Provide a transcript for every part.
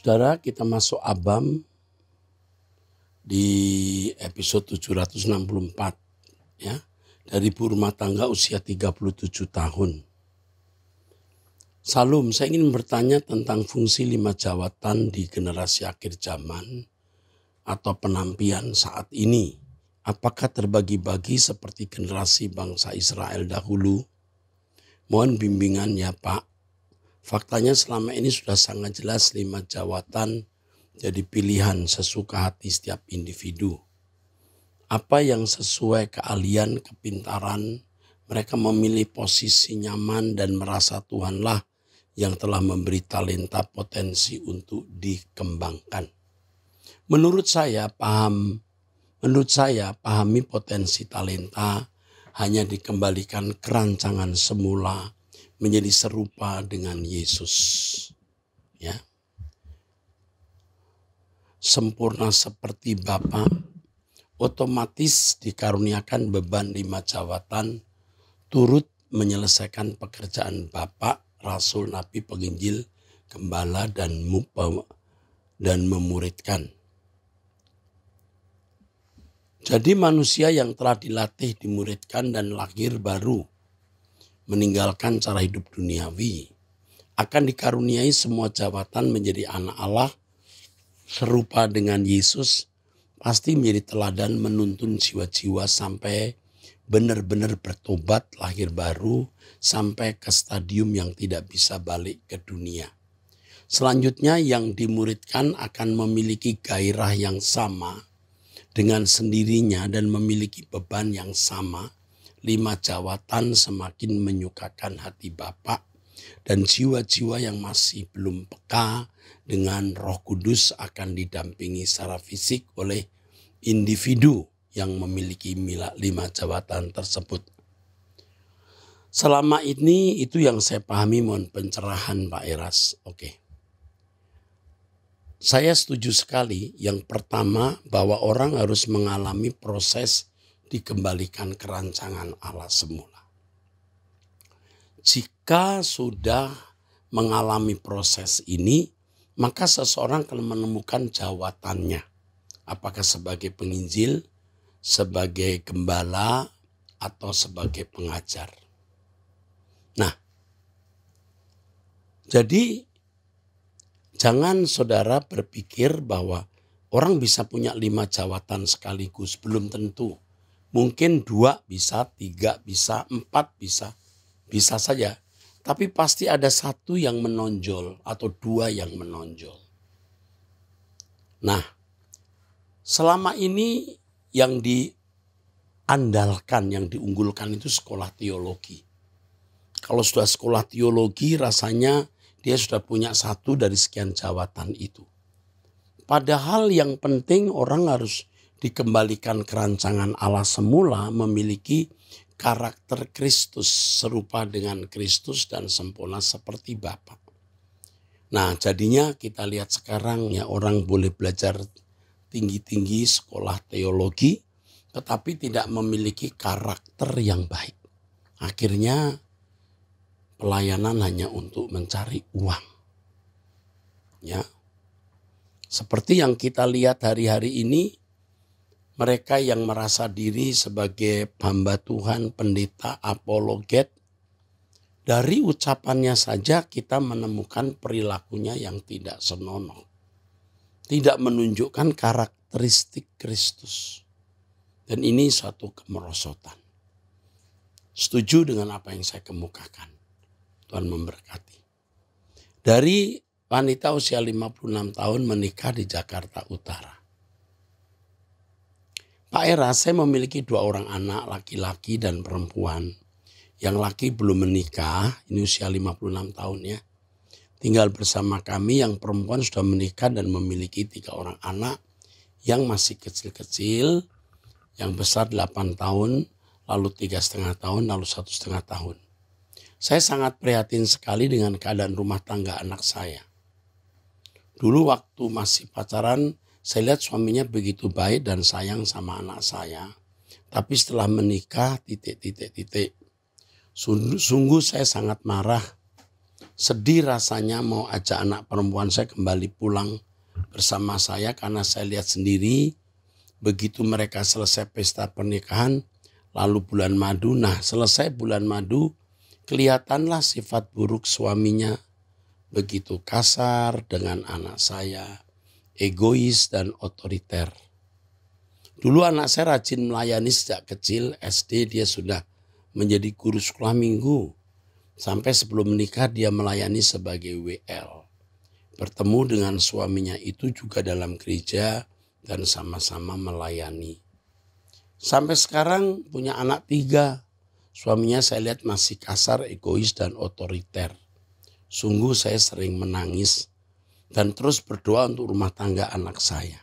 Saudara, kita masuk Abam di episode 764 ya. Dari ibu rumah tangga usia 37 tahun. Salam, saya ingin bertanya tentang fungsi 5 jawatan di generasi akhir zaman atau penampian saat ini. Apakah terbagi-bagi seperti generasi bangsa Israel dahulu? Mohon bimbingan ya Pak. Faktanya selama ini sudah sangat jelas 5 jawatan jadi pilihan sesuka hati setiap individu. Apa yang sesuai keahlian, kepintaran, mereka memilih posisi nyaman dan merasa Tuhanlah yang telah memberi talenta potensi untuk dikembangkan. Menurut saya pahami potensi talenta hanya dikembalikan ke rancangan semula menjadi serupa dengan Yesus. Ya. Sempurna seperti Bapa, otomatis dikaruniakan beban 5 jawatan turut menyelesaikan pekerjaan Bapa, Rasul, Nabi, Penginjil, Gembala, dan memuridkan. Jadi manusia yang telah dilatih, dimuridkan, dan lahir baru, meninggalkan cara hidup duniawi, akan dikaruniai semua jabatan menjadi anak Allah, serupa dengan Yesus, pasti menjadi teladan menuntun jiwa-jiwa sampai benar-benar bertobat, lahir baru, sampai ke stadium yang tidak bisa balik ke dunia. Selanjutnya yang dimuridkan akan memiliki gairah yang sama dengan sendirinya dan memiliki beban yang sama. 5 jawatan semakin menyukakan hati Bapa, dan jiwa-jiwa yang masih belum peka dengan Roh Kudus akan didampingi secara fisik oleh individu yang memiliki 5 jawatan tersebut. Selama ini itu yang saya pahami, mohon pencerahan Pak Eras. Oke. Saya setuju sekali yang pertama bahwa orang harus mengalami proses dikembalikan ke rancangan Allah semula. Jika sudah mengalami proses ini, maka seseorang akan menemukan jawatannya. Apakah sebagai penginjil, sebagai gembala, atau sebagai pengajar. Nah, jadi jangan saudara berpikir bahwa orang bisa punya 5 jawatan sekaligus, belum tentu. Mungkin 2 bisa, 3 bisa, 4 bisa saja. Tapi pasti ada 1 yang menonjol atau 2 yang menonjol. Nah, selama ini yang diandalkan, yang diunggulkan itu sekolah teologi. Kalau sudah sekolah teologi rasanya dia sudah punya 1 dari sekian jawatan itu. Padahal yang penting orang harus dikembalikan ke rancangan Allah semula, memiliki karakter Kristus, serupa dengan Kristus dan sempurna seperti Bapa. Nah, jadinya kita lihat sekarang ya, orang boleh belajar tinggi-tinggi sekolah teologi tetapi tidak memiliki karakter yang baik. Akhirnya pelayanan hanya untuk mencari uang. Ya. Seperti yang kita lihat hari-hari ini, mereka yang merasa diri sebagai hamba Tuhan, pendeta, apologet, dari ucapannya saja kita menemukan perilakunya yang tidak senonoh. Tidak menunjukkan karakteristik Kristus. Dan ini suatu kemerosotan. Setuju dengan apa yang saya kemukakan. Tuhan memberkati. Dari wanita usia 56 tahun menikah di Jakarta Utara. Pak Era, saya memiliki 2 orang anak, laki-laki dan perempuan. Yang laki belum menikah, ini usia 56 tahun ya. Tinggal bersama kami, yang perempuan sudah menikah dan memiliki 3 orang anak yang masih kecil-kecil, yang besar 8 tahun, lalu 3,5 tahun, lalu 1,5 tahun. Saya sangat prihatin sekali dengan keadaan rumah tangga anak saya. Dulu waktu masih pacaran, saya lihat suaminya begitu baik dan sayang sama anak saya. Tapi setelah menikah, Sungguh saya sangat marah Sedih rasanya mau ajak anak perempuan saya kembali pulang bersama saya karena saya lihat sendiri begitu mereka selesai pesta pernikahan lalu bulan madu. Nah, selesai bulan madu kelihatanlah sifat buruk suaminya begitu kasar dengan anak saya, egois dan otoriter. Dulu anak saya rajin melayani sejak kecil, SD dia sudah menjadi guru sekolah minggu. Sampai sebelum menikah dia melayani sebagai WL. Bertemu dengan suaminya itu juga dalam gereja dan sama-sama melayani. Sampai sekarang punya anak 3. Suaminya saya lihat masih kasar, egois dan otoriter. Sungguh saya sering menangis dan terus berdoa untuk rumah tangga anak saya.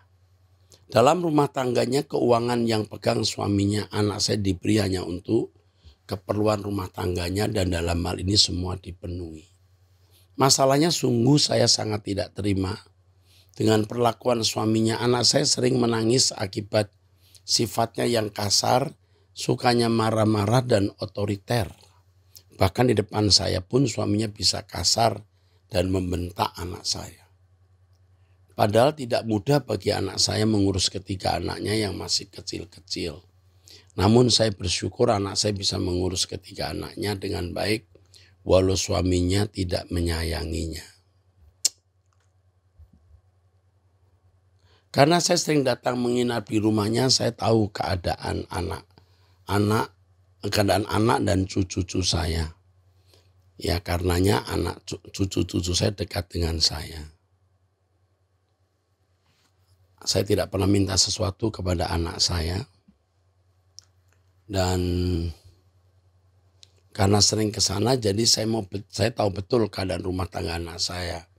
Dalam rumah tangganya keuangan yang pegang suaminya, anak saya diberi hanya untuk keperluan rumah tangganya dan dalam hal ini semua dipenuhi. Masalahnya sungguh saya sangat tidak terima dengan perlakuan suaminya. Anak saya sering menangis akibat sifatnya yang kasar, sukanya marah-marah dan otoriter. Bahkan di depan saya pun suaminya bisa kasar dan membentak anak saya. Padahal tidak mudah bagi anak saya mengurus ketiga anaknya yang masih kecil-kecil. Namun saya bersyukur anak saya bisa mengurus ketiga anaknya dengan baik walau suaminya tidak menyayanginya. Karena saya sering datang menginap di rumahnya, saya tahu keadaan anak dan cucu-cucu saya. Ya karenanya cucu-cucu saya dekat dengan saya. Saya tidak pernah minta sesuatu kepada anak saya. Dan karena sering ke sana jadi saya tahu betul keadaan rumah tangga anak saya.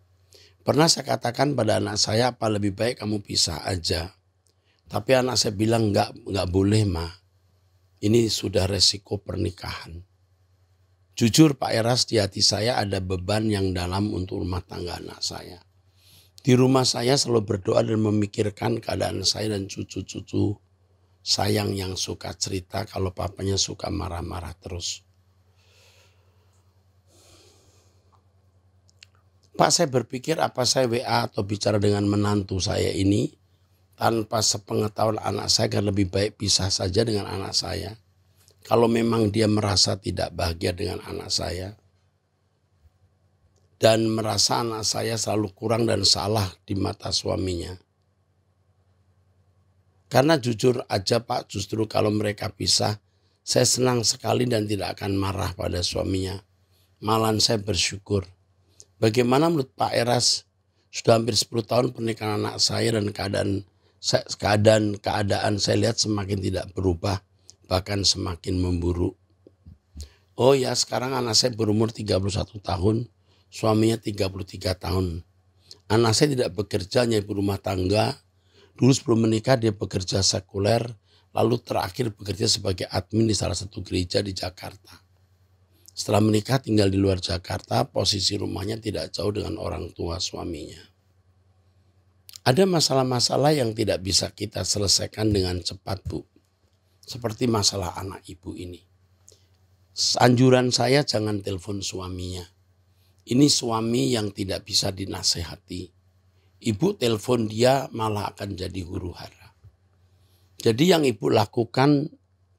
Pernah saya katakan pada anak saya, apa lebih baik kamu pisah aja. Tapi anak saya bilang enggak boleh ma. Ini sudah resiko pernikahan. Jujur Pak Eras, di hati saya ada beban yang dalam untuk rumah tangga anak saya. Di rumah saya selalu berdoa dan memikirkan keadaan saya dan cucu-cucu sayang yang suka cerita kalau papanya suka marah-marah terus. Pak, saya berpikir apa saya WA atau bicara dengan menantu saya ini tanpa sepengetahuan anak saya akan lebih baik pisah saja dengan anak saya. Kalau memang dia merasa tidak bahagia dengan anak saya dan merasa anak saya selalu kurang dan salah di mata suaminya. Karena jujur aja Pak, justru kalau mereka pisah, saya senang sekali dan tidak akan marah pada suaminya. Malahan saya bersyukur. Bagaimana menurut Pak Eras? Sudah hampir 10 tahun pernikahan anak saya dan keadaan saya lihat semakin tidak berubah, bahkan semakin memburuk. Oh ya, sekarang anak saya berumur 31 tahun, suaminya 33 tahun. Anak saya tidak bekerja, hanya ibu rumah tangga. Dulu sebelum menikah dia bekerja sekuler, lalu terakhir bekerja sebagai admin di salah satu gereja di Jakarta. Setelah menikah tinggal di luar Jakarta, posisi rumahnya tidak jauh dengan orang tua suaminya. Ada masalah-masalah yang tidak bisa kita selesaikan dengan cepat, Bu. Seperti masalah anak ibu ini. Anjuran saya jangan telepon suaminya. Ini suami yang tidak bisa dinasehati. Ibu telepon dia malah akan jadi huru-hara. Jadi yang ibu lakukan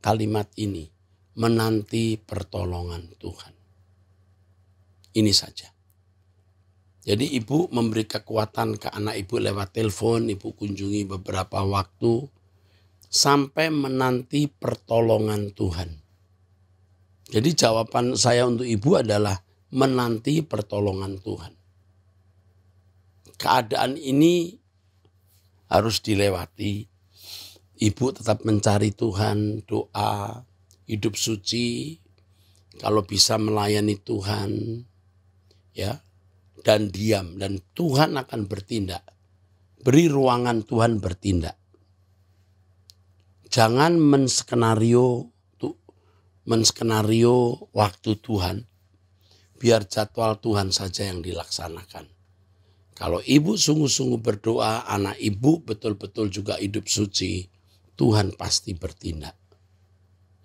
kalimat ini, menanti pertolongan Tuhan. Ini saja. Jadi ibu memberi kekuatan ke anak ibu lewat telepon, ibu kunjungi beberapa waktu, sampai menanti pertolongan Tuhan. Jadi jawaban saya untuk ibu adalah menanti pertolongan Tuhan. Keadaan ini harus dilewati. Ibu tetap mencari Tuhan, doa, hidup suci, kalau bisa melayani Tuhan, ya, dan diam, dan Tuhan akan bertindak. Beri ruangan Tuhan bertindak. Jangan menskenario waktu Tuhan, biar jadwal Tuhan saja yang dilaksanakan. Kalau ibu sungguh-sungguh berdoa, anak ibu betul-betul juga hidup suci, Tuhan pasti bertindak.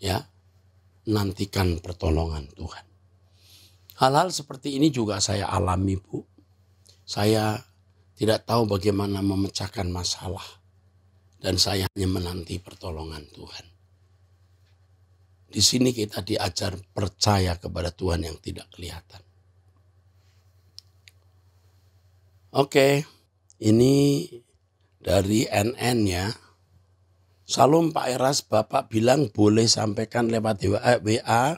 Ya, nantikan pertolongan Tuhan. Hal-hal seperti ini juga saya alami, Bu. Saya tidak tahu bagaimana memecahkan masalah. Dan saya hanya menanti pertolongan Tuhan. Di sini kita diajar percaya kepada Tuhan yang tidak kelihatan. Oke, ini dari NN ya. Salam Pak Eras, Bapak bilang boleh sampaikan lewat WA,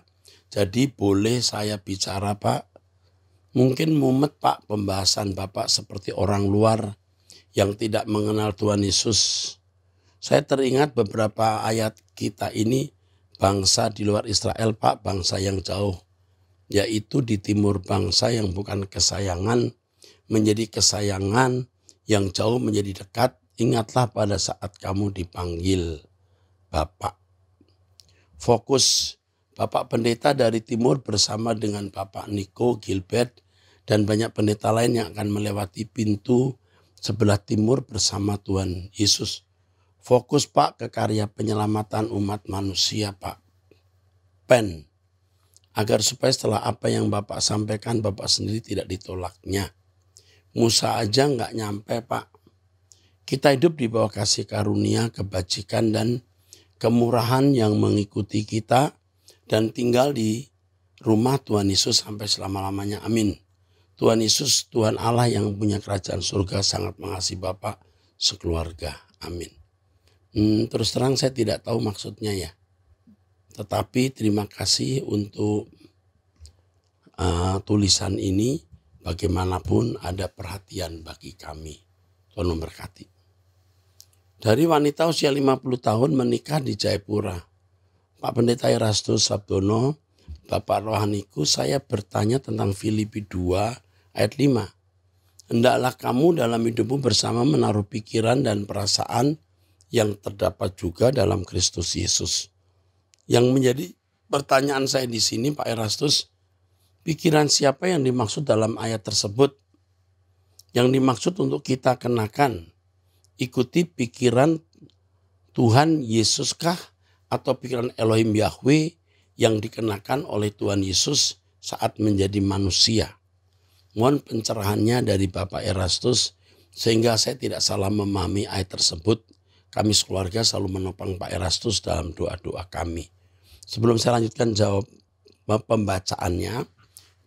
jadi boleh saya bicara Pak. Mungkin mumet Pak pembahasan Bapak seperti orang luar yang tidak mengenal Tuhan Yesus. Saya teringat beberapa ayat kita ini, bangsa di luar Israel Pak, bangsa yang jauh. Yaitu di timur bangsa yang bukan kesayangan, menjadi kesayangan, yang jauh menjadi dekat. Ingatlah pada saat kamu dipanggil Bapak. Fokus Bapak Pendeta dari Timur bersama dengan Bapak Niko, Gilbert, dan banyak pendeta lain yang akan melewati pintu sebelah timur bersama Tuhan Yesus. Fokus Pak ke karya penyelamatan umat manusia Pak. Pen. Agar supaya setelah apa yang Bapak sampaikan, Bapak sendiri tidak ditolaknya. Musa aja nggak nyampe Pak. Kita hidup di bawah kasih karunia, kebajikan, dan kemurahan yang mengikuti kita dan tinggal di rumah Tuhan Yesus sampai selama-lamanya. Amin. Tuhan Yesus, Tuhan Allah yang punya kerajaan surga sangat mengasihi Bapak sekeluarga. Amin. Terus terang saya tidak tahu maksudnya ya. Tetapi terima kasih untuk tulisan ini. Bagaimanapun ada perhatian bagi kami. Tuhan memberkati. Dari wanita usia 50 tahun menikah di Jayapura. Pak Pendeta Erastus Sabdono, Bapak Rohaniku, saya bertanya tentang Filipi 2 ayat 5. Hendaklah kamu dalam hidupmu bersama menaruh pikiran dan perasaan yang terdapat juga dalam Kristus Yesus. Yang menjadi pertanyaan saya di sini Pak Erastus, pikiran siapa yang dimaksud dalam ayat tersebut? Yang dimaksud untuk kita kenakan. Ikuti pikiran Tuhan Yesuskah atau pikiran Elohim Yahweh yang dikenakan oleh Tuhan Yesus saat menjadi manusia. Mohon pencerahannya dari Bapak Erastus sehingga saya tidak salah memahami ayat tersebut. Kami sekeluarga selalu menopang Pak Erastus dalam doa-doa kami. Sebelum saya lanjutkan jawab pembacaannya,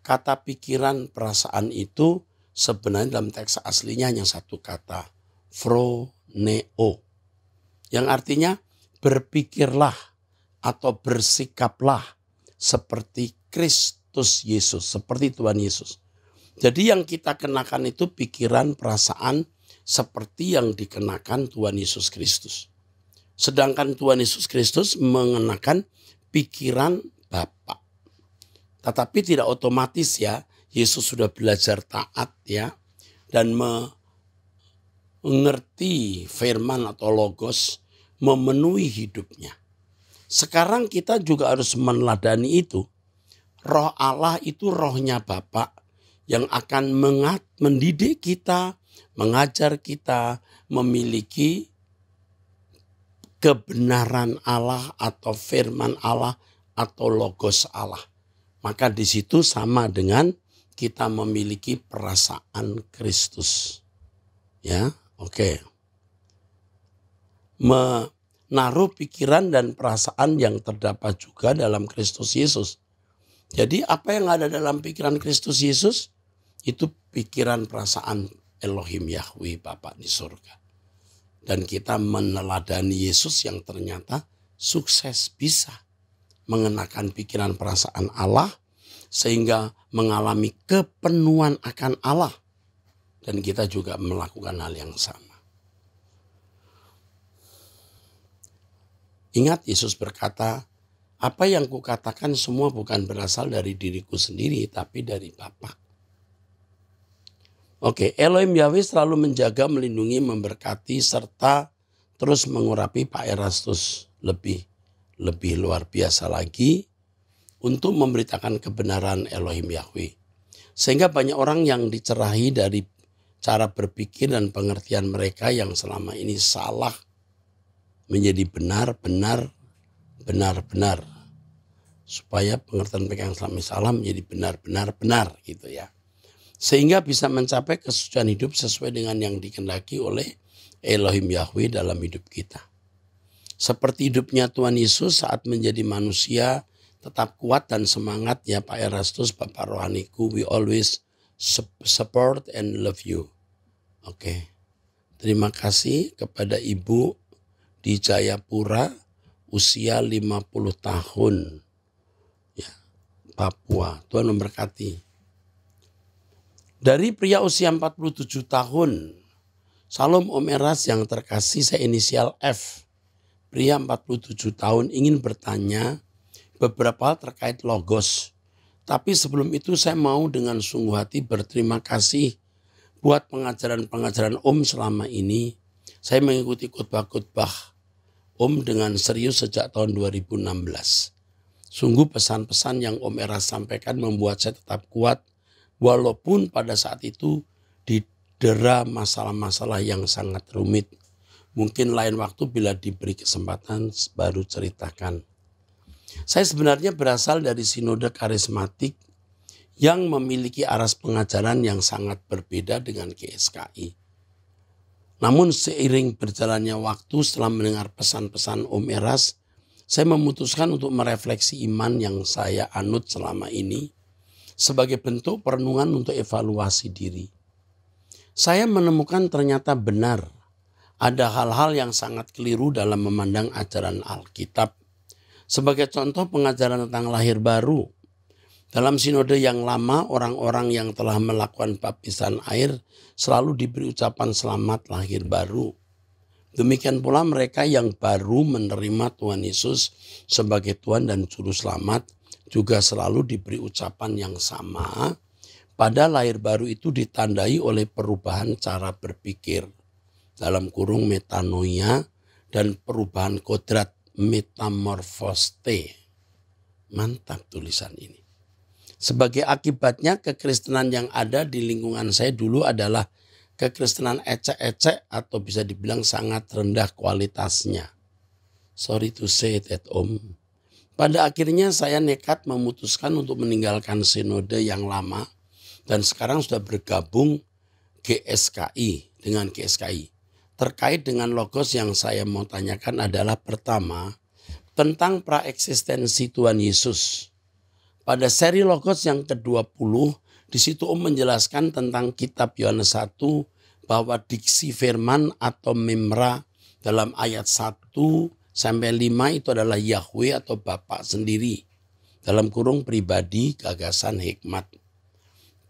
kata pikiran perasaan itu sebenarnya dalam teks aslinya hanya satu kata. Phroneo, yang artinya berpikirlah atau bersikaplah seperti Kristus Yesus, seperti Tuhan Yesus. Jadi yang kita kenakan itu pikiran, perasaan seperti yang dikenakan Tuhan Yesus Kristus. Sedangkan Tuhan Yesus Kristus mengenakan pikiran Bapa. Tetapi tidak otomatis ya, Yesus sudah belajar taat ya, dan mengerti firman atau logos, memenuhi hidupnya. Sekarang kita juga harus meneladani itu. Roh Allah itu rohnya Bapa yang akan mendidik kita, mengajar kita, memiliki kebenaran Allah atau firman Allah atau logos Allah. Maka di situ sama dengan kita memiliki perasaan Kristus. Ya. Oke, menaruh pikiran dan perasaan yang terdapat juga dalam Kristus Yesus. Jadi apa yang ada dalam pikiran Kristus Yesus? Itu pikiran perasaan Elohim Yahweh Bapa di surga. Dan kita meneladani Yesus yang ternyata sukses bisa mengenakan pikiran perasaan Allah sehingga mengalami kepenuhan akan Allah. Dan kita juga melakukan hal yang sama. Ingat Yesus berkata, apa yang kukatakan semua bukan berasal dari diriku sendiri, tapi dari Bapa. Oke, Elohim Yahweh selalu menjaga, melindungi, memberkati, serta terus mengurapi Pak Erastus lebih luar biasa lagi untuk memberitakan kebenaran Elohim Yahweh. Sehingga banyak orang yang dicerahi dari cara berpikir dan pengertian mereka yang selama ini salah menjadi benar. supaya pengertian pegang salam menjadi benar-benar benar gitu ya. Sehingga bisa mencapai kesucian hidup sesuai dengan yang dikehendaki oleh Elohim Yahweh dalam hidup kita. Seperti hidupnya Tuhan Yesus saat menjadi manusia, tetap kuat dan semangat ya Pak Erastus, Bapak Rohaniku, we always support and love you. Oke. Terima kasih kepada Ibu di Jayapura, usia 50 tahun. Ya, Papua. Tuhan memberkati. Dari pria usia 47 tahun, Salam Om Eras yang terkasih, saya inisial F. Pria 47 tahun ingin bertanya beberapa hal terkait logos. Tapi sebelum itu saya mau dengan sungguh hati berterima kasih buat pengajaran-pengajaran Om selama ini. Saya mengikuti khotbah-khotbah Om dengan serius sejak tahun 2016. Sungguh pesan-pesan yang Om Eras sampaikan membuat saya tetap kuat walaupun pada saat itu didera masalah-masalah yang sangat rumit. Mungkin lain waktu bila diberi kesempatan baru ceritakan. Saya sebenarnya berasal dari sinode karismatik yang memiliki aras pengajaran yang sangat berbeda dengan GSKI. Namun seiring berjalannya waktu setelah mendengar pesan-pesan Om Eras, saya memutuskan untuk merefleksi iman yang saya anut selama ini sebagai bentuk perenungan untuk evaluasi diri. Saya menemukan ternyata benar ada hal-hal yang sangat keliru dalam memandang ajaran Alkitab. Sebagai contoh pengajaran tentang lahir baru. Dalam sinode yang lama, orang-orang yang telah melakukan baptisan air selalu diberi ucapan selamat lahir baru. Demikian pula mereka yang baru menerima Tuhan Yesus sebagai Tuhan dan Juru Selamat juga selalu diberi ucapan yang sama. Pada lahir baru itu ditandai oleh perubahan cara berpikir, dalam kurung metanoia, dan perubahan kodrat metamorfoste. Mantap tulisan ini. Sebagai akibatnya kekristenan yang ada di lingkungan saya dulu adalah kekristenan ecek-ecek atau bisa dibilang sangat rendah kualitasnya. Sorry to say that Om. Pada akhirnya saya nekat memutuskan untuk meninggalkan sinode yang lama dan sekarang sudah bergabung GSKI dengan GSKI. Terkait dengan logos yang saya mau tanyakan adalah pertama, tentang praeksistensi Tuhan Yesus. Pada seri logos yang ke-20, di situ Om menjelaskan tentang kitab Yohanes 1 bahwa diksi firman atau memra dalam ayat 1 sampai 5 itu adalah Yahweh atau Bapa sendiri. Dalam kurung pribadi, gagasan, hikmat.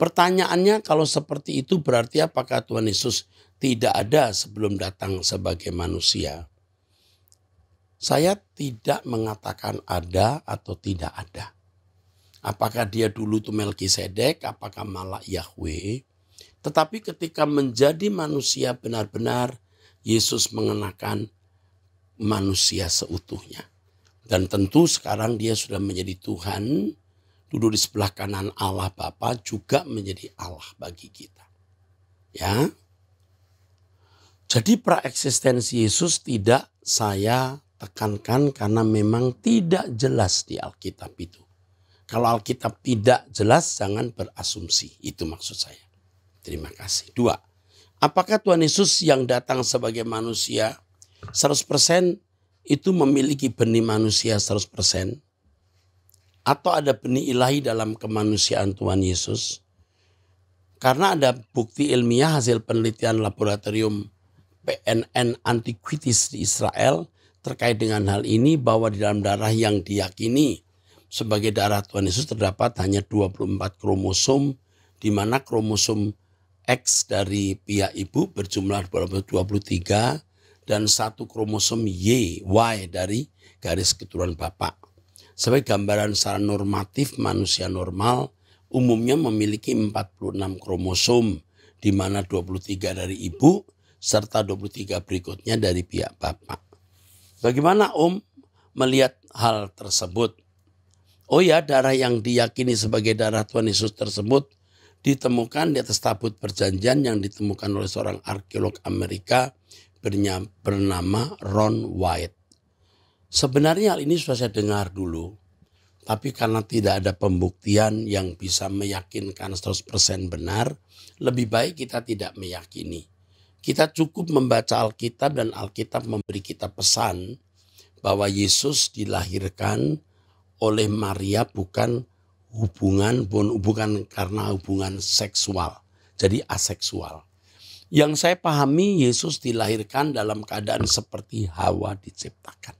Pertanyaannya kalau seperti itu berarti apakah Tuhan Yesus tidak ada sebelum datang sebagai manusia? Saya tidak mengatakan ada atau tidak ada. Apakah dia dulu itu Melkisedek, apakah malah Yahweh. Tetapi ketika menjadi manusia benar-benar, Yesus mengenakan manusia seutuhnya. Dan tentu sekarang dia sudah menjadi Tuhan, duduk di sebelah kanan Allah Bapa, juga menjadi Allah bagi kita. Ya. Jadi praeksistensi Yesus tidak saya tekankan karena memang tidak jelas di Alkitab itu. Kalau Alkitab tidak jelas, jangan berasumsi. Itu maksud saya. Terima kasih. 2. Apakah Tuhan Yesus yang datang sebagai manusia 100% itu memiliki benih manusia 100%? Atau ada benih ilahi dalam kemanusiaan Tuhan Yesus? Karena ada bukti ilmiah hasil penelitian laboratorium PNN Antiquities di Israel terkait dengan hal ini bahwa di dalam darah yang diyakini sebagai darah Tuhan Yesus terdapat hanya 24 kromosom, di mana kromosom X dari pihak ibu berjumlah 23 dan satu kromosom Y dari garis keturunan bapak. Sebagai gambaran secara normatif manusia normal umumnya memiliki 46 kromosom, di mana 23 dari ibu serta 23 berikutnya dari pihak bapak. Bagaimana Om melihat hal tersebut? Oh ya, darah yang diyakini sebagai darah Tuhan Yesus tersebut ditemukan di atas tabut perjanjian yang ditemukan oleh seorang arkeolog Amerika bernama Ron White. Sebenarnya hal ini sudah saya dengar dulu. Tapi karena tidak ada pembuktian yang bisa meyakinkan 100% benar, lebih baik kita tidak meyakini. Kita cukup membaca Alkitab dan Alkitab memberi kita pesan bahwa Yesus dilahirkan oleh Maria bukan karena hubungan seksual. Jadi aseksual. Yang saya pahami Yesus dilahirkan dalam keadaan seperti Hawa diciptakan.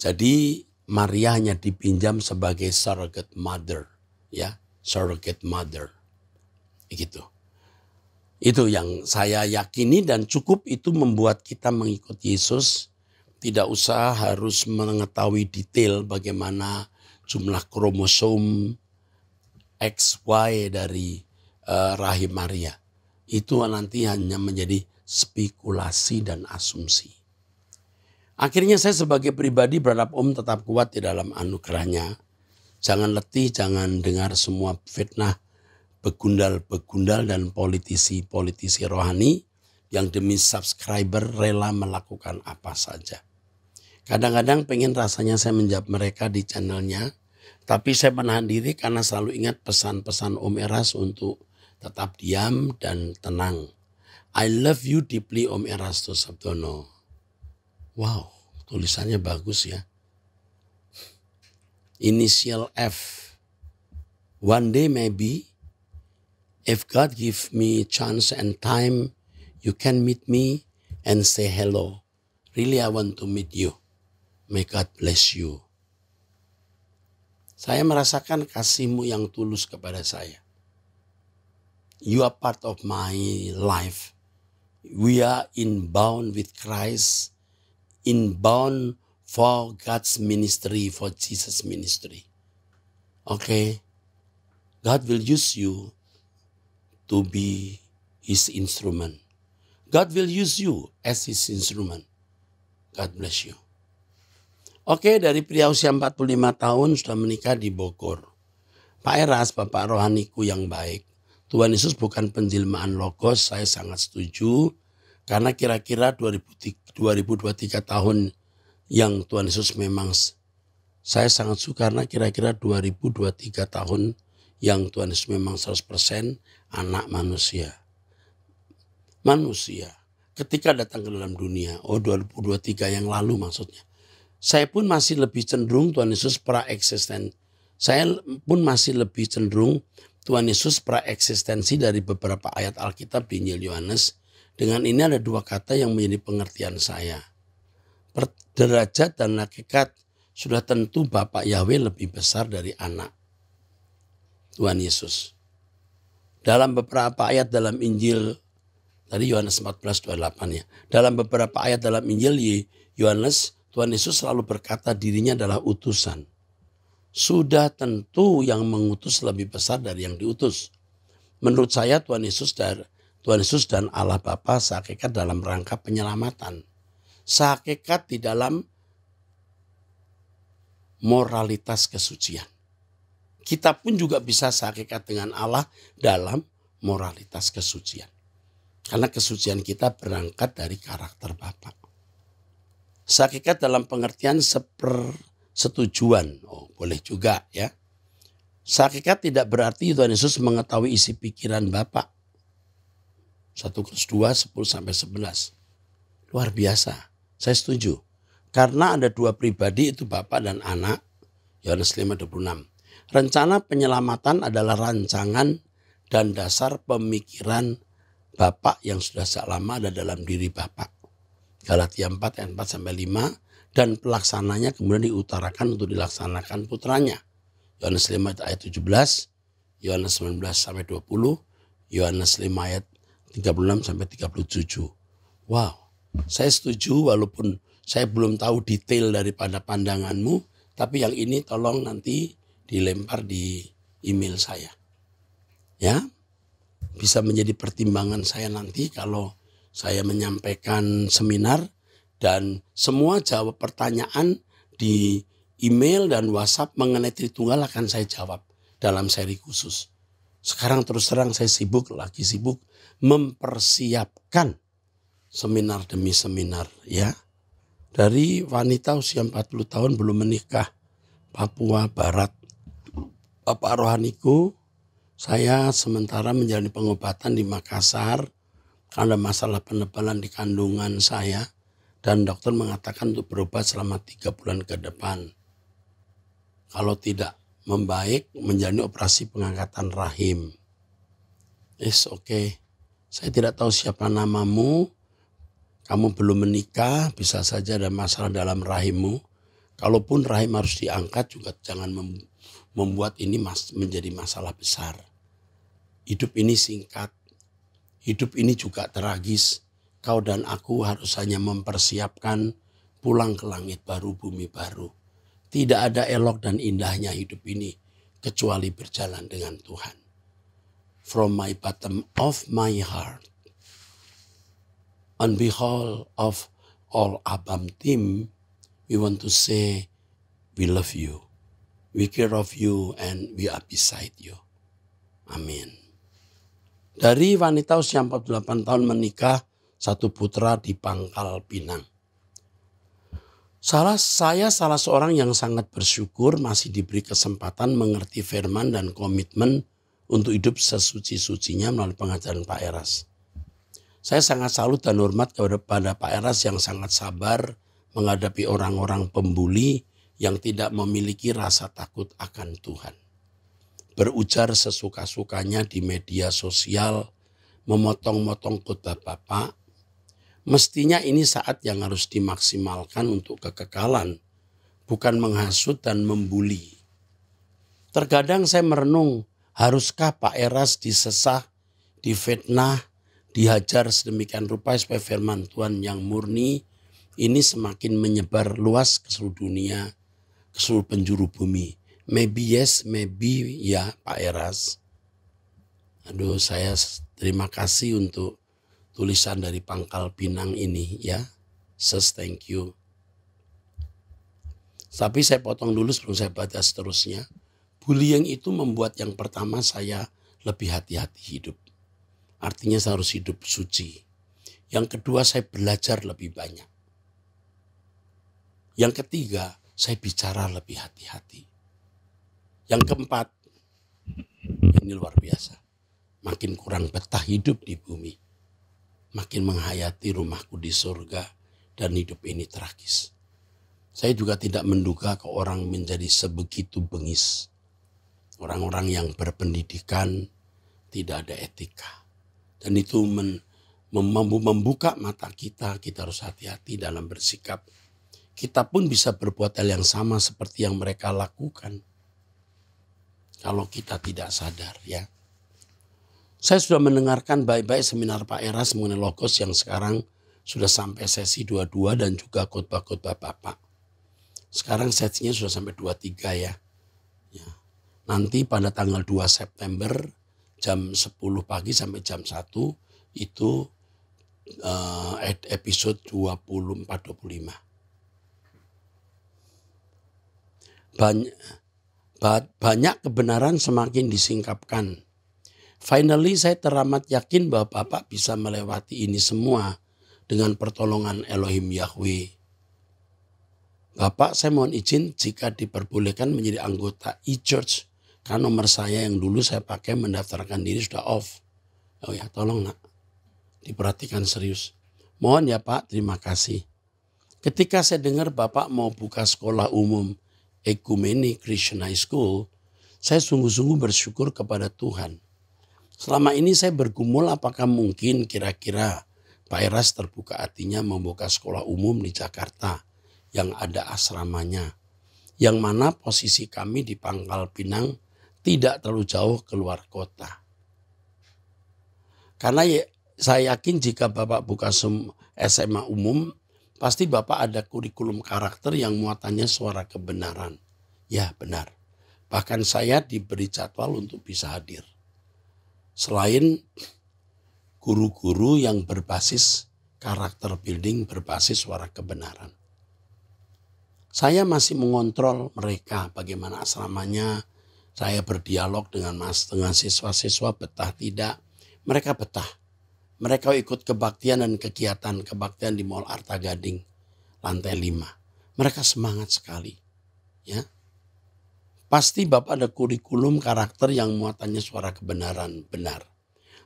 Jadi Maria hanya dipinjam sebagai surrogate mother, ya, surrogate mother. Gitu. Itu yang saya yakini dan cukup itu membuat kita mengikut Yesus. Tidak usah harus mengetahui detail bagaimana jumlah kromosom XY dari rahim Maria. Itu nanti hanya menjadi spekulasi dan asumsi. Akhirnya saya sebagai pribadi berharap tetap kuat di dalam anugerahnya. Jangan letih, jangan dengar semua fitnah, begundal-begundal dan politisi-politisi rohani yang demi subscriber rela melakukan apa saja. Kadang-kadang pengen rasanya saya menjawab mereka di channelnya, tapi saya menahan diri karena selalu ingat pesan-pesan Om Eras untuk tetap diam dan tenang. I love you deeply Om Erastus Sabdono. Wow, tulisannya bagus ya. Initial F. One day maybe, if God give me chance and time, you can meet me and say hello. Really I want to meet you. May God bless you. Saya merasakan kasih-Mu yang tulus kepada saya. You are part of my life. We are inbound with Christ. Inbound for God's ministry, for Jesus' ministry. Okay, God will use you to be His instrument. God will use you as His instrument. God bless you. Oke, dari pria usia 45 tahun sudah menikah di Bogor. Pak Eras, Bapak rohaniku yang baik. Tuhan Yesus bukan penjelmaan logos, saya sangat setuju. Karena kira-kira 2023 tahun yang Tuhan Yesus memang saya sangat suka karena kira-kira 2023 tahun yang Tuhan Yesus memang 100% anak manusia. Manusia ketika datang ke dalam dunia, 2023 yang lalu maksudnya. Saya pun masih lebih cenderung Tuhan Yesus pra-eksisten. Saya pun masih lebih cenderung Tuhan Yesus pra-eksistensi dari beberapa ayat Alkitab di Injil Yohanes. Dengan ini ada dua kata yang menjadi pengertian saya. Derajat dan hakikat sudah tentu Bapak Yahweh lebih besar dari anak Tuhan Yesus. Dalam beberapa ayat dalam Injil, tadi Yohanes 14:28 ya. Dalam beberapa ayat dalam Injil Yohanes, Tuhan Yesus selalu berkata dirinya adalah utusan. Sudah tentu yang mengutus lebih besar dari yang diutus. Menurut saya Tuhan Yesus dan Allah Bapa sehakikat dalam rangka penyelamatan. Sehakikat di dalam moralitas kesucian. Kita pun juga bisa sehakikat dengan Allah dalam moralitas kesucian. Karena kesucian kita berangkat dari karakter Bapa. Sehakikat dalam pengertian setujuan. Boleh juga ya. Sehakikat tidak berarti Tuhan Yesus mengetahui isi pikiran Bapa. 1 Korintus 2, 10-11. Luar biasa. Saya setuju. Karena ada dua pribadi itu Bapa dan Anak. Yohanes 5:26. Rencana penyelamatan adalah rancangan dan dasar pemikiran Bapa yang sudah sejak lama ada dalam diri Bapa. Galatia 4 ayat 4-5. Dan pelaksananya kemudian diutarakan untuk dilaksanakan putranya. Yohanes 5 ayat 17. Yohanes 19-20. Yohanes 5 ayat 36-37. Wow, saya setuju walaupun saya belum tahu detail daripada pandanganmu, tapi yang ini tolong nanti dilempar di email saya. Ya, bisa menjadi pertimbangan saya nanti kalau saya menyampaikan seminar dan semua jawab pertanyaan di email dan WhatsApp mengenai Tritunggal akan saya jawab dalam seri khusus. Sekarang terus terang saya lagi sibuk mempersiapkan seminar demi seminar ya. Dari wanita usia 40 tahun belum menikah, Papua Barat. Bapak rohaniku, saya sementara menjalani pengobatan di Makassar karena masalah penebalan di kandungan saya. Dan dokter mengatakan untuk berobat selama 3 bulan ke depan. Kalau tidak membaik, menjalani operasi pengangkatan rahim. It's okay. Saya tidak tahu siapa namamu. Kamu belum menikah, bisa saja ada masalah dalam rahimmu. Kalaupun rahim harus diangkat, juga jangan membuat ini menjadi masalah besar. Hidup ini singkat. Hidup ini juga tragis. Kau dan aku harus hanya mempersiapkan pulang ke langit baru, bumi baru. Tidak ada elok dan indahnya hidup ini kecuali berjalan dengan Tuhan. From my bottom of my heart, on behalf of all Abam team, we want to say we love you, we care of you, and we are beside you. Amin. Dari wanita usia 48 tahun menikah, 1 putra di Pangkal Pinang. Saya salah seorang yang sangat bersyukur masih diberi kesempatan mengerti firman dan komitmen untuk hidup sesuci-sucinya melalui pengajaran Pak Eras. Saya sangat salut dan hormat kepada Pak Eras yang sangat sabar menghadapi orang-orang pembuli yang tidak memiliki rasa takut akan Tuhan. Berujar sesuka-sukanya di media sosial, memotong-motong khotbah Bapak. Mestinya ini saat yang harus dimaksimalkan untuk kekekalan, bukan menghasut dan membuli. Terkadang saya merenung, haruskah Pak Eras disesah, difitnah, dihajar sedemikian rupa supaya firman Tuhan yang murni ini semakin menyebar luas ke seluruh dunia, ke seluruh penjuru bumi. Maybe yes, maybe ya Pak Eras. Aduh, saya terima kasih untuk tulisan dari Pangkal Pinang ini ya. Sis, thank you. Tapi saya potong dulu sebelum saya baca seterusnya. Bullying itu membuat yang pertama saya lebih hati-hati hidup. Artinya saya harus hidup suci. Yang kedua saya belajar lebih banyak. Yang ketiga saya bicara lebih hati-hati. Yang keempat, ini luar biasa. Makin kurang betah hidup di bumi. Makin menghayati rumahku di surga dan hidup ini tragis. Saya juga tidak menduga ke orang menjadi sebegitu bengis. Orang-orang yang berpendidikan tidak ada etika. Dan itu membuka mata kita harus hati-hati dalam bersikap. Kita pun bisa berbuat hal yang sama seperti yang mereka lakukan. Kalau kita tidak sadar ya. Saya sudah mendengarkan baik-baik seminar Pak Eras mengenai Logos yang sekarang sudah sampai sesi 22 dan juga khotbah-khotbah Bapak. Sekarang sesinya sudah sampai 23 ya. Nanti pada tanggal 2 September jam 10 pagi sampai jam 1 itu episode 24-25. Banyak kebenaran semakin disingkapkan. Finally saya teramat yakin bahwa Bapak bisa melewati ini semua dengan pertolongan Elohim Yahweh. Bapak, saya mohon izin jika diperbolehkan menjadi anggota e-church. Karena nomor saya yang dulu saya pakai mendaftarkan diri sudah off. Oh ya, tolong nak, diperhatikan serius. Mohon ya Pak, terima kasih. Ketika saya dengar Bapak mau buka sekolah umum Ekumene Christian High School, saya sungguh-sungguh bersyukur kepada Tuhan. Selama ini saya bergumul apakah mungkin kira-kira Pak Eras terbuka hatinya membuka sekolah umum di Jakarta yang ada asramanya. Yang mana posisi kami di Pangkal Pinang tidak terlalu jauh keluar kota. Karena saya yakin jika Bapak buka SMA umum, pasti Bapak ada kurikulum karakter yang muatannya suara kebenaran. Ya benar, bahkan saya diberi jadwal untuk bisa hadir. Selain guru-guru yang berbasis karakter building, berbasis suara kebenaran. Saya masih mengontrol mereka bagaimana asramanya. Saya berdialog dengan siswa-siswa betah tidak. Mereka betah. Mereka ikut kebaktian dan kegiatan kebaktian di Mall Arta Gading lantai 5. Mereka semangat sekali. Ya. Pasti Bapak ada kurikulum karakter yang muatannya suara kebenaran, benar.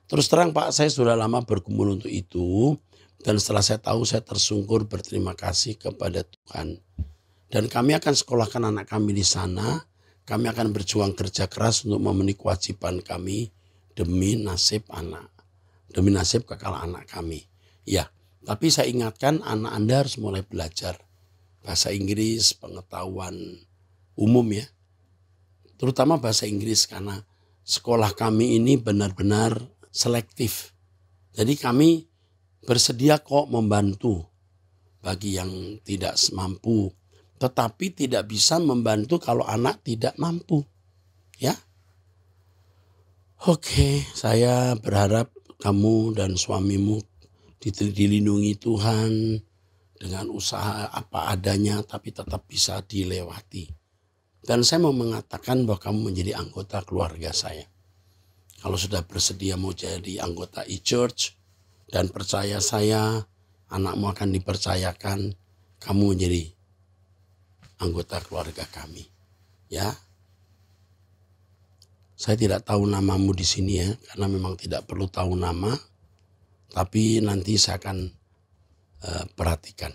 Terus terang Pak, saya sudah lama bergumul untuk itu. Dan setelah saya tahu, saya tersungkur berterima kasih kepada Tuhan. Dan kami akan sekolahkan anak kami di sana. Kami akan berjuang kerja keras untuk memenuhi kewajiban kami demi nasib anak. Demi nasib kekal anak kami. Ya, tapi saya ingatkan anak Anda harus mulai belajar bahasa Inggris, pengetahuan umum ya. Terutama bahasa Inggris karena sekolah kami ini benar-benar selektif. Jadi kami bersedia kok membantu bagi yang tidak mampu. Tetapi tidak bisa membantu kalau anak tidak mampu. Ya. Oke, saya berharap kamu dan suamimu dilindungi Tuhan dengan usaha apa adanya tapi tetap bisa dilewati. Dan saya mau mengatakan bahwa kamu menjadi anggota keluarga saya. Kalau sudah bersedia mau jadi anggota e-church dan percaya saya, anakmu akan dipercayakan, kamu menjadi anggota keluarga kami. Ya. Saya tidak tahu namamu di sini ya, karena memang tidak perlu tahu nama, tapi nanti saya akan perhatikan.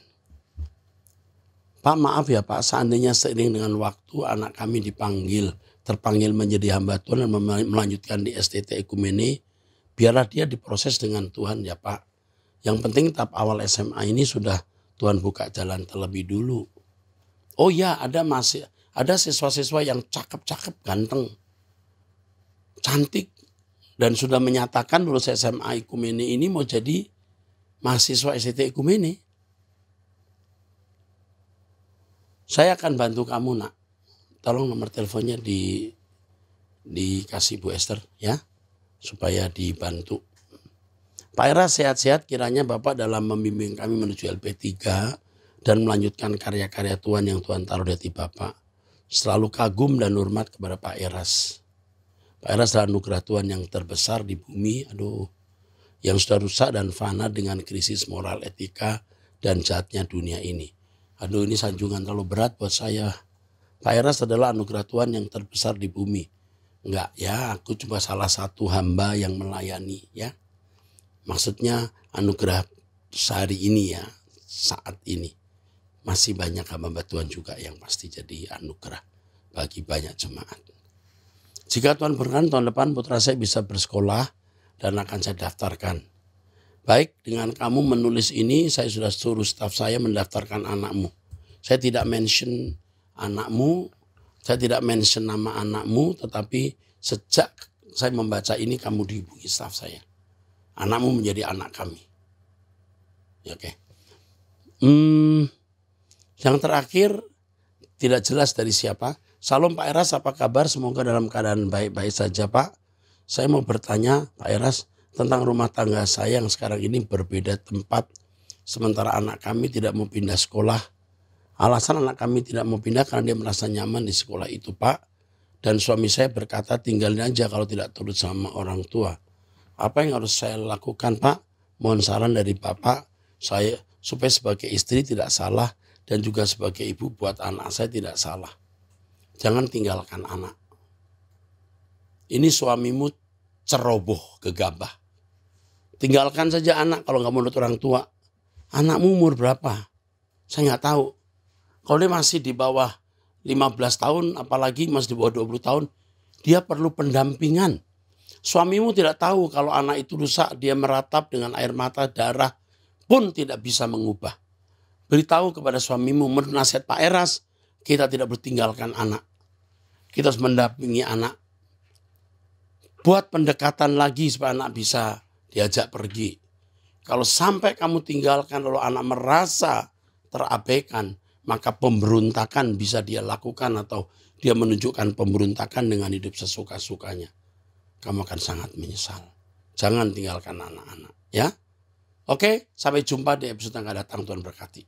Pak, maaf ya Pak, seandainya seiring dengan waktu anak kami terpanggil menjadi hamba Tuhan dan melanjutkan di STT Ekumene, biarlah dia diproses dengan Tuhan ya Pak. Yang penting tahap awal SMA ini sudah Tuhan buka jalan terlebih dulu. Oh ya, ada siswa-siswa yang cakep-cakep, ganteng, cantik, dan sudah menyatakan lulus SMA Ekumene ini mau jadi mahasiswa STT Ekumene. Saya akan bantu kamu nak. Tolong nomor teleponnya dikasih Bu Esther ya. Supaya dibantu. Pak Era sehat-sehat kiranya Bapak dalam membimbing kami menuju LP3 dan melanjutkan karya-karya Tuhan yang Tuhan taruh di hati Bapak. Selalu kagum dan hormat kepada Pak Eras. Pak Eras adalah anugerah Tuhan yang terbesar di bumi. Yang sudah rusak dan fana dengan krisis moral etika dan jahatnya dunia ini. Ini sanjungan terlalu berat buat saya. Pak Eras adalah anugerah Tuhan yang terbesar di bumi. Enggak ya, aku cuma salah satu hamba yang melayani ya. Maksudnya anugerah sehari ini ya, saat ini. Masih banyak hamba Tuhan juga yang pasti jadi anugerah bagi banyak jemaat. Jika Tuhan berkenan tahun depan putra saya bisa bersekolah dan akan saya daftarkan. Baik, dengan kamu menulis ini, saya sudah suruh staf saya mendaftarkan anakmu. Saya tidak mention anakmu, saya tidak mention nama anakmu, tetapi sejak saya membaca ini kamu dihubungi staf saya. Anakmu menjadi anak kami. Oke. Yang terakhir, tidak jelas dari siapa. Salam Pak Eras, apa kabar? Semoga dalam keadaan baik-baik saja Pak. Saya mau bertanya Pak Eras, tentang rumah tangga saya yang sekarang ini berbeda tempat. Sementara anak kami tidak mau pindah sekolah. Alasan anak kami tidak mau pindah karena dia merasa nyaman di sekolah itu Pak. Dan suami saya berkata tinggalin aja kalau tidak turut sama orang tua. Apa yang harus saya lakukan Pak? Mohon saran dari Bapak saya supaya sebagai istri tidak salah. Dan juga sebagai ibu buat anak saya tidak salah. Jangan tinggalkan anak. Ini suamimu ceroboh, gegabah. Tinggalkan saja anak kalau nggak menurut orang tua. Anakmu umur berapa? Saya nggak tahu. Kalau dia masih di bawah 15 tahun, apalagi masih di bawah 20 tahun, dia perlu pendampingan. Suamimu tidak tahu kalau anak itu rusak, dia meratap dengan air mata, darah, pun tidak bisa mengubah. Beritahu kepada suamimu, menurut nasihat Pak Eras, kita tidak bertinggalkan anak. Kita harus mendampingi anak. Buat pendekatan lagi supaya anak bisa diajak pergi. Kalau sampai kamu tinggalkan lalu anak merasa terabaikan, maka pemberontakan bisa dia lakukan atau dia menunjukkan pemberontakan dengan hidup sesuka-sukanya. Kamu akan sangat menyesal. Jangan tinggalkan anak-anak ya. Oke, sampai jumpa di episode yang akan datang. Tuhan berkati.